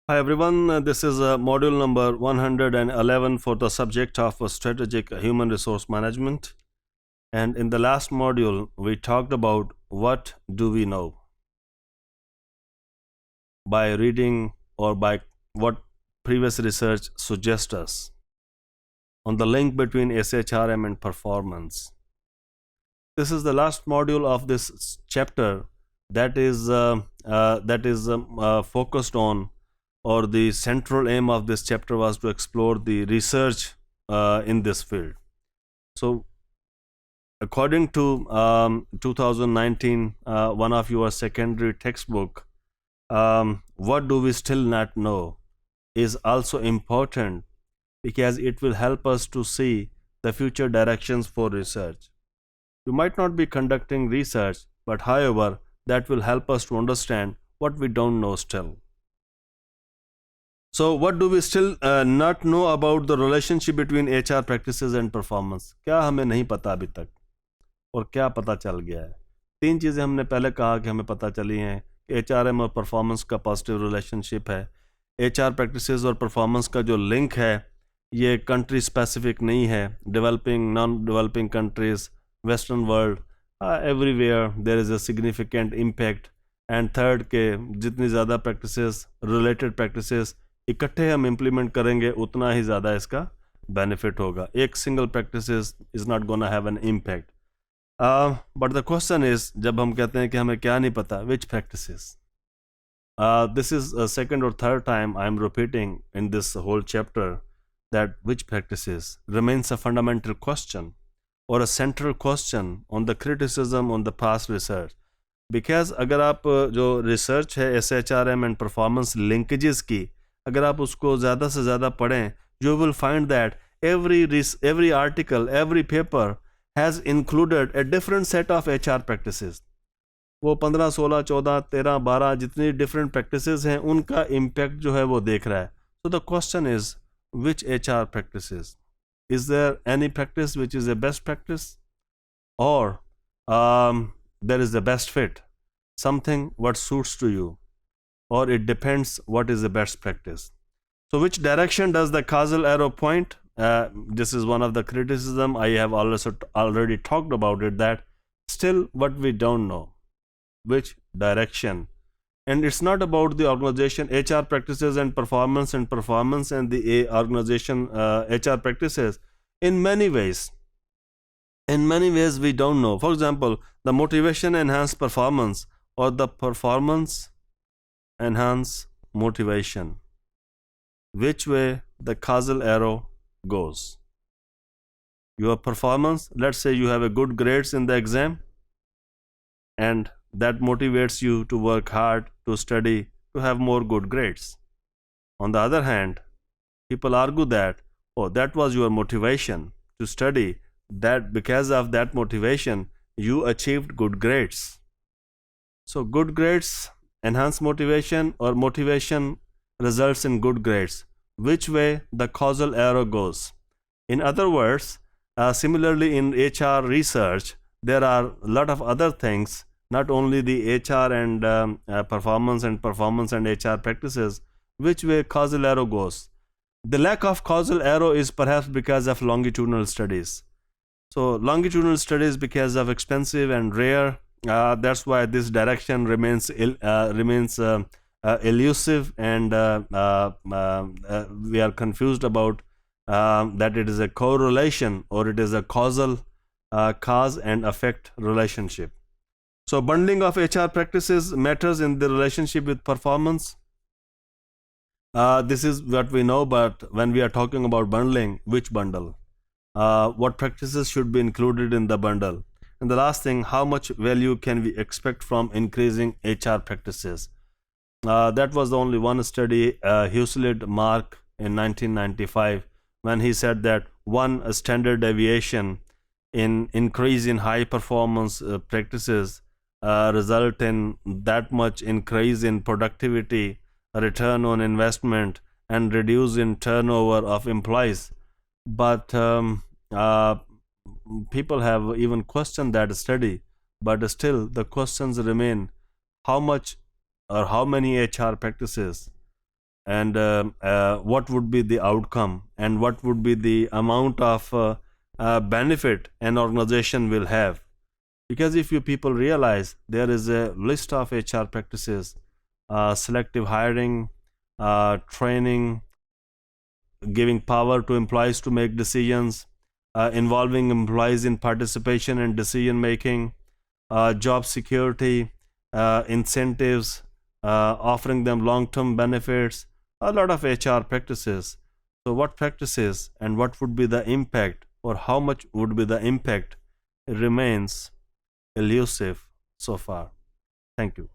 Hi everyone, this is module number 111 for the subject of strategic human resource management. And in the last module, we talked about what do we know by reading or by what previous research suggests us on the link between SHRM and performance. This is the last module of this chapter that is focused on, or the central aim of this chapter was to explore the research in this field. So, according to 2019, one of your secondary textbook, what do we still not know is also important because it will help us to see the future directions for research. You might not be conducting research, but however, that will help us to understand what we don't know still. So, what do we still not know about the relationship between HR practices and performance? क्या हमें नहीं पता अभी तक और क्या पता चल गया है? तीन चीज़ें हमने पहले कहा कि हमें पता चली हैं कि HRM और परफॉर्मेंस का पॉजिटिव रिलेशनशिप है. HR प्रैक्टिसेस और परफॉर्मेंस का जो लिंक है ये कंट्री स्पेसिफिक नहीं है. Developing, non developing countries, western world, everywhere there is a significant impact. And third के जितनी ज़्यादा प्रैक्टिसेस, रिलेटेड प्रैक्टिसेस इकट्ठे हम इम्प्लीमेंट करेंगे उतना ही ज़्यादा इसका बेनिफिट होगा. एक single practice is not gonna have an impact. But the question is, जब हम कहते हैं कि हमें क्या नहीं पता, विच practices, this is a second or third time I am repeating in this whole chapter that which practices remains a fundamental question or a central question on the criticism on the past research. Because अगर आप जो research है SHRM and performance linkages की, अगर आप उसको ज़्यादा से ज़्यादा पढ़ें, you will find that every article, every paper has included a different set of HR practices. वो 15, 16, 14, 13, 12 जितनी डिफरेंट प्रैक्टिसेस हैं उनका इम्पैक्ट जो है वो देख रहा है. So the question is which HR practices? Is there any practice which is a best practice, or there is the best fit, something what suits to you, or it depends what is the best practice? So which direction does the causal arrow point? This is one of the criticism. I have also already talked about it, that still what we don't know, which direction. And it's not about the organization HR practices and performance and the organization HR practices. In many ways we don't know. For example, the motivation enhance performance or the performance enhance motivation, which way the causal arrow goes. Your performance, let's say you have a good grades in the exam, and that motivates you to work hard, to study, to have more good grades. On the other hand, people argue that, oh, that was your motivation to study, that because of that motivation you achieved good grades. So good grades enhance motivation, or motivation results in good grades. Which way the causal arrow goes? In other words, similarly in HR research, there are a lot of other things, not only the HR and performance and HR practices. Which way causal arrow goes? The lack of causal arrow is perhaps because of longitudinal studies. So longitudinal studies, because of expensive and rare, that's why this direction remains elusive, and we are confused about that it is a correlation or it is a causal cause and effect relationship. So bundling of HR practices matters in the relationship with performance. This is what we know, but when we are talking about bundling, which bundle? What practices should be included in the bundle? And the last thing, how much value can we expect from increasing HR practices? That was only one study, Huslid Mark in 1995, when he said that one standard deviation in increase in high performance practices result in that much increase in productivity, return on investment, and reduce in turnover of employees. But people have even questioned that study, but still the questions remain: how much or how many HR practices and what would be the outcome and what would be the amount of benefit an organization will have. Because if you people realize there is a list of HR practices, selective hiring, training, giving power to employees to make decisions, involving employees in participation and decision making, job security, incentives, offering them long-term benefits, a lot of HR practices. So what practices and what would be the impact, or how much would be the impact, remains elusive so far. Thank you.